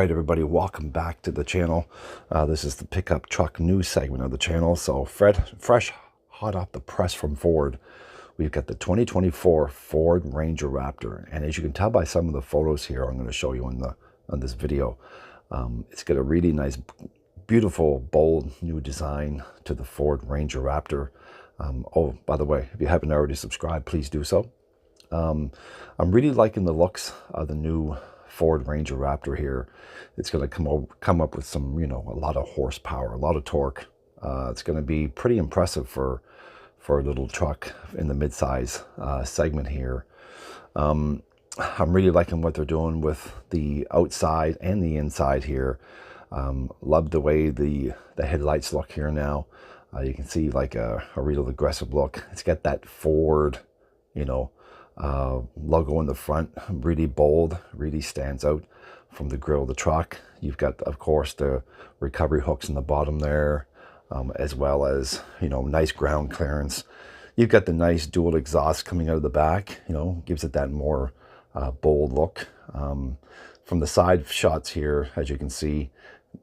right, everybody, welcome back to the channel. This is the pickup truck news segment of the channel. So fresh, hot off the press from Ford, we've got the 2024 Ford Ranger Raptor. And as you can tell by some of the photos here, I'm going to show you on this video, it's got a really nice, beautiful, bold new design to the Ford Ranger Raptor. Oh, by the way, if you haven't already subscribed, please do so. I'm really liking the looks of the new Ford Ranger Raptor here. It's going to come up with some, a lot of horsepower, a lot of torque. It's going to be pretty impressive for a little truck in the midsize segment here. I'm really liking what they're doing with the outside and the inside here. Love the way the headlights look here now. You can see like a real aggressive look. It's got that Ford, logo in the front, really bold, really stands out from the grill of the truck. You've got, of course, the recovery hooks in the bottom there, as well as, nice ground clearance. You've got the nice dual exhaust coming out of the back, gives it that more bold look. From the side shots here, as you can see,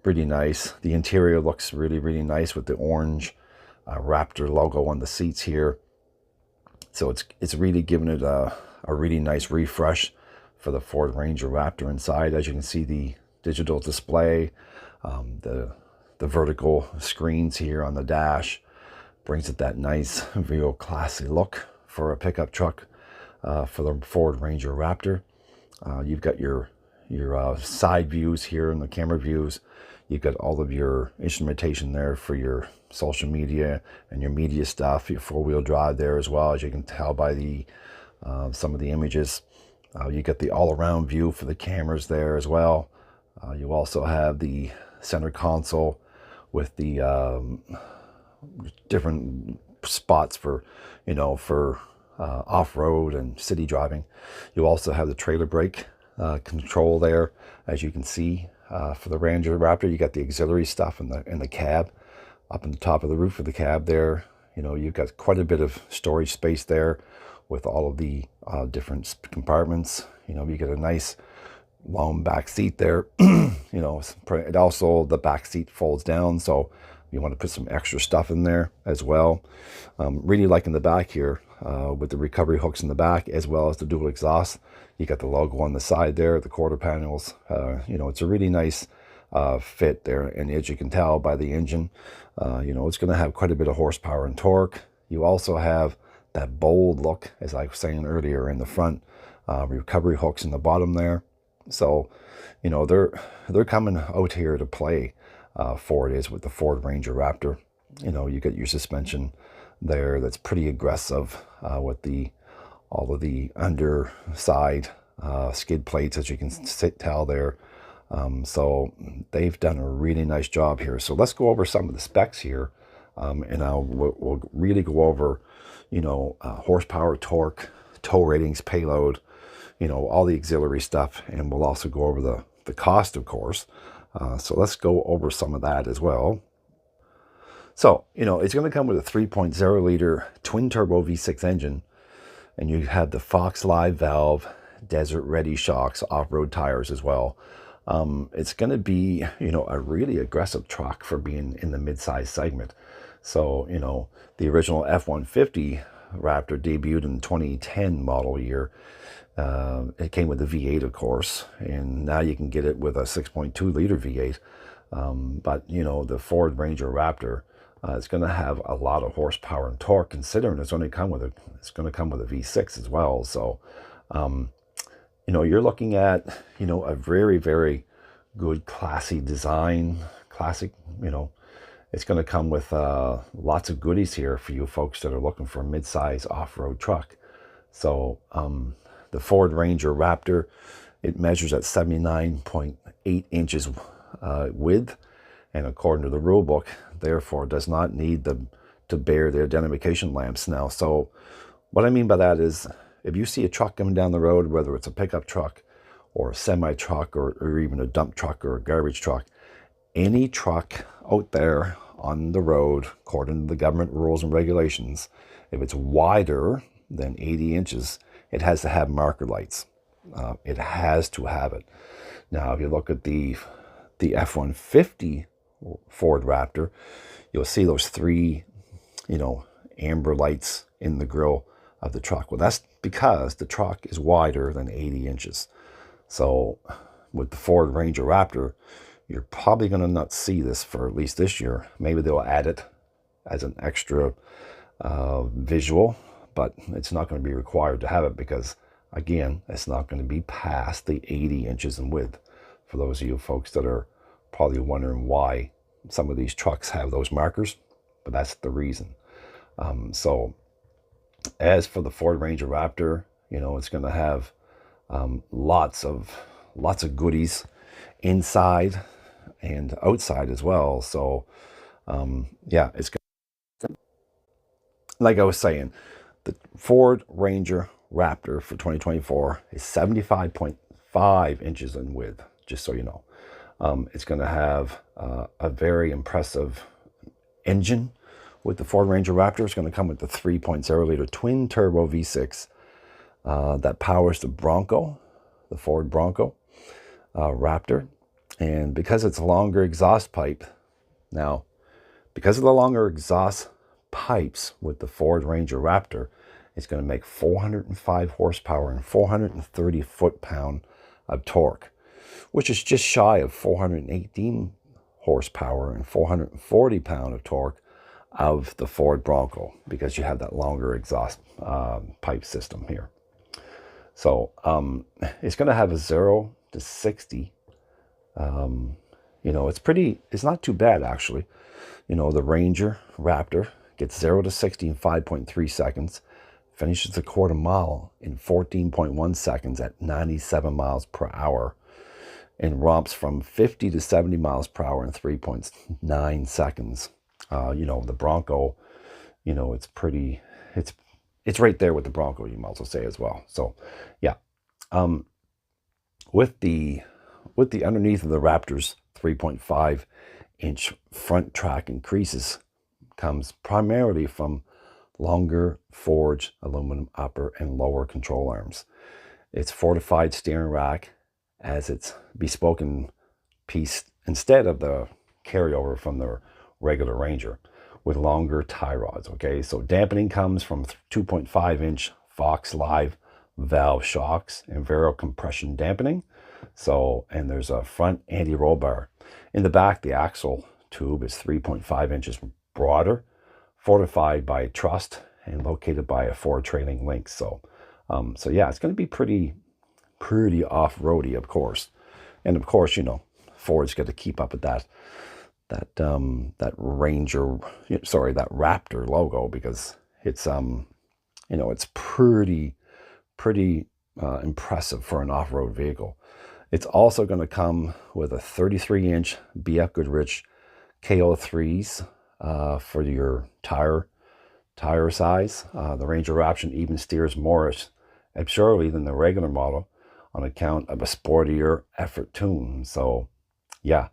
pretty nice. The interior looks really, really nice with the orange Raptor logo on the seats here. So it's really giving it a really nice refresh for the Ford Ranger Raptor inside. As you can see, the digital display, the vertical screens here on the dash brings it that nice, real classy look for a pickup truck for the Ford Ranger Raptor. You've got your side views here and the camera views. You've got all of your instrumentation there for your social media and your media stuff, your four-wheel drive there as well, as you can tell by the some of the images. You get the all-around view for the cameras there as well. You also have the center console with the different spots for, off-road and city driving. You also have the trailer brake control there, as you can see. For the Ranger Raptor, you got the auxiliary stuff in the cab, up in the top of the roof of the cab there. You've got quite a bit of storage space there with all of the different compartments. You get a nice long back seat there. It also, the back seat folds down, so you want to put some extra stuff in there as well. Really liking the back here with the recovery hooks in the back, as well as the dual exhaust. You got the logo on the side there, the quarter panels. It's a really nice fit there, and as you can tell by the engine, it's going to have quite a bit of horsepower and torque. You also have that bold look, as I was saying earlier, in the front, recovery hooks in the bottom there. So, they're coming out here to play. Ford is with the Ford Ranger Raptor. You get your suspension there that's pretty aggressive with all of the underside skid plates, as you can tell there. So they've done a really nice job here. So let's go over some of the specs here, and we'll really go over, horsepower, torque, tow ratings, payload, all the auxiliary stuff, and we'll also go over the cost, of course. So let's go over some of that as well. So, it's going to come with a 3.0 liter twin turbo V6 engine, and you have the Fox Live valve, desert ready shocks, off-road tires as well. It's going to be, a really aggressive truck for being in the mid-size segment. So, the original F-150 Raptor debuted in 2010 model year. It came with the V8, of course, and now you can get it with a 6.2 liter V8. But, the Ford Ranger Raptor, it's going to have a lot of horsepower and torque, considering it's going to come with a V6 as well. So, you're looking at, a very, very good, classy design. Classic, it's going to come with lots of goodies here for you folks that are looking for a mid-size off-road truck. So, the Ford Ranger Raptor, it measures at 79.8 inches width, and according to the rule book, therefore does not need to bear the identification lamps now. So what I mean by that is, if you see a truck coming down the road, whether it's a pickup truck or a semi truck or even a dump truck or a garbage truck, any truck out there on the road, according to the government rules and regulations, if it's wider than 80 inches, it has to have marker lights. It has to have it. Now, if you look at the F-150 Ford Raptor, you'll see those three, amber lights in the grille of the truck. Well, that's because the truck is wider than 80 inches. So with the Ford Ranger Raptor, you're probably going to not see this for at least this year. Maybe they'll add it as an extra visual, but it's not going to be required to have it because, again, it's not going to be past the 80 inches in width. For those of you folks that are probably wondering why some of these trucks have those markers, but that's the reason. So as for the Ford Ranger Raptor, it's going to have lots of goodies inside and outside as well. So yeah, it's like I was saying, the Ford Ranger Raptor for 2024 is 75.5 inches in width, just so you know. It's going to have a very impressive engine with the Ford Ranger Raptor. It's going to come with the 3.0 liter twin turbo V6 that powers the Bronco, the Ford Bronco Raptor. And because it's a longer exhaust pipe, now, because of the longer exhaust pipes with the Ford Ranger Raptor, it's going to make 405 horsepower and 430 foot-pound of torque, which is just shy of 418 horsepower and 440 pound of torque of the Ford Bronco, because you have that longer exhaust pipe system here. So it's going to have a 0 to 60. It's not too bad, actually. The Ranger Raptor gets 0 to 60 in 5.3 seconds, finishes a quarter mile in 14.1 seconds at 97 miles per hour, and romps from 50 to 70 miles per hour in 3.9 seconds. The Bronco, it's right there with the Bronco, you might also say as well. So yeah, with the underneath of the Raptor's 3.5 inch front track increases comes primarily from longer forged aluminum upper and lower control arms. It's fortified steering rack as its bespoken piece instead of the carryover from the regular Ranger, with longer tie rods. Okay, so dampening comes from 2.5 inch Fox Live valve shocks and variable compression dampening. So, and there's a front anti-roll bar. In the back, the axle tube is 3.5 inches broader, fortified by truss and located by a Ford trailing link. So yeah, it's going to be pretty off-roady, of course. And of course, Ford's got to keep up with that Ranger, that Raptor logo, because it's it's pretty impressive for an off-road vehicle. It's also going to come with a 33-inch BF Goodrich KO3s for your tire size. The Ranger Raptor even steers more absurdly than the regular model on account of a sportier effort tune. So yeah,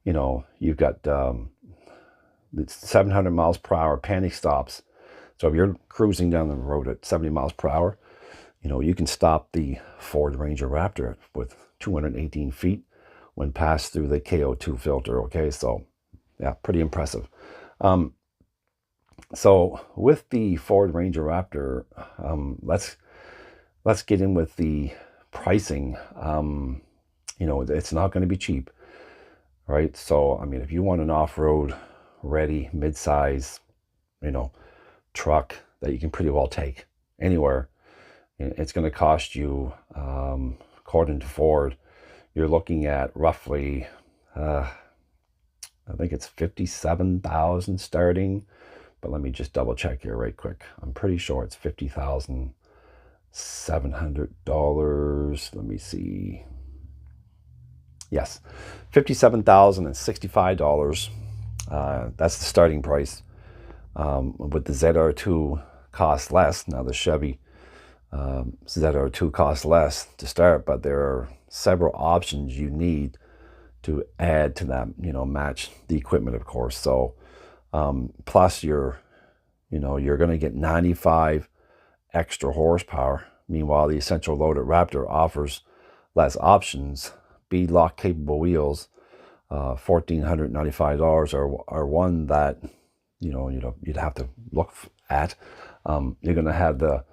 you've got 700 miles per hour panic stops. So if you're cruising down the road at 70 miles per hour, you can stop the Ford Ranger Raptor with 218 feet when passed through the KO2 filter. Okay, so yeah, pretty impressive. So with the Ford Ranger Raptor, let's get in with the pricing. It's not going to be cheap, right? So, if you want an off-road ready mid-size, truck that you can pretty well take anywhere, it's going to cost you, according to Ford, you're looking at roughly, I think it's $57,000 starting, but let me just double check here right quick. I'm pretty sure it's $50,700. Let me see. Yes, $57,065. That's the starting price. With the ZR2 cost less. Now the Chevy ZR2 costs less to start, but there are several options you need to add to that, match the equipment, of course. So plus you're going to get 95 extra horsepower. Meanwhile, the essential loaded Raptor offers less options, beadlock capable wheels, $1,495 are one that you'd have to look at. You're going to have the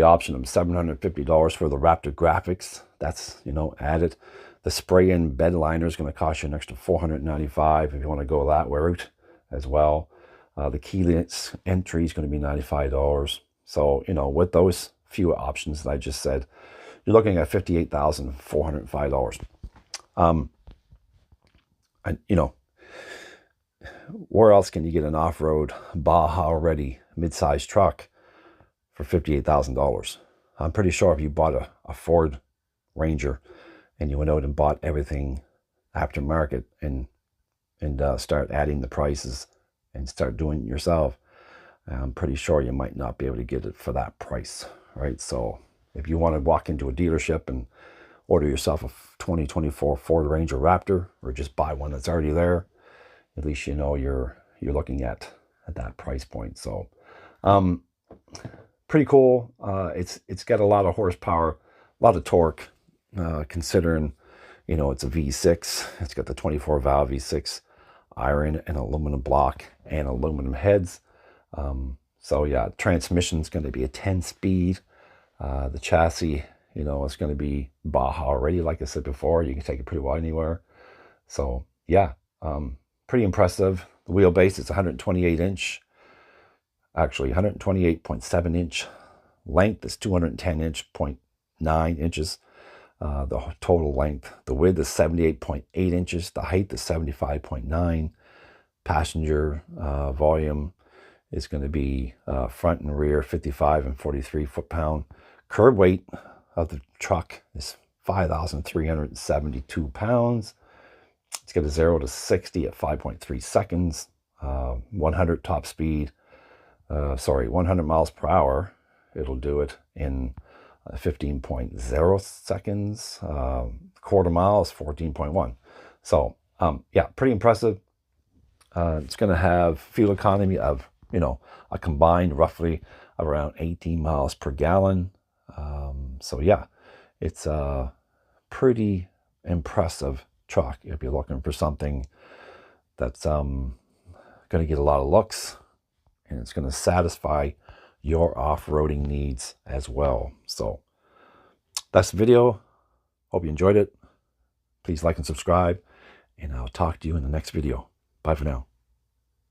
option of $750 for the Raptor graphics. That's added. The spray-in bed liner is going to cost you an extra $495 if you want to go that route as well. The keyless entry is going to be $95. So with those few options that I just said, you're looking at $58,405. And where else can you get an off-road Baja ready mid-size truck for $58,000? I'm pretty sure if you bought a Ford Ranger and you went out and bought everything aftermarket and start adding the prices and start doing it yourself, I'm pretty sure you might not be able to get it for that price, right? So if you want to walk into a dealership and order yourself a 2024 Ford Ranger Raptor, or just buy one that's already there, at least you're looking at that price point. So pretty cool. It's got a lot of horsepower, a lot of torque, considering it's a V6. It's got the 24 valve V6 iron and aluminum block and aluminum heads. So yeah, transmission's going to be a 10-speed. The chassis, it's going to be Baja already, like I said before. You can take it pretty well anywhere. So yeah, pretty impressive. The wheelbase is 128 inch, actually 128.7 inch. Length is 210.9 inches. The total length. The width is 78.8 inches. The height is 75.9. Passenger volume is going to be front and rear 55 and 43 foot-pound. Curb weight of the truck is 5,372 pounds. It's got a 0 to 60 at 5.3 seconds. 100 top speed. 100 miles per hour. It'll do it in 15.0 seconds. Quarter mile is 14.1. So yeah, pretty impressive. It's going to have fuel economy of a combined roughly around 18 miles per gallon. So yeah, it's a pretty impressive truck if you're looking for something that's going to get a lot of looks, and it's going to satisfy your off-roading needs as well. So that's the video. Hope you enjoyed it. Please like and subscribe, and I'll talk to you in the next video. Bye for now.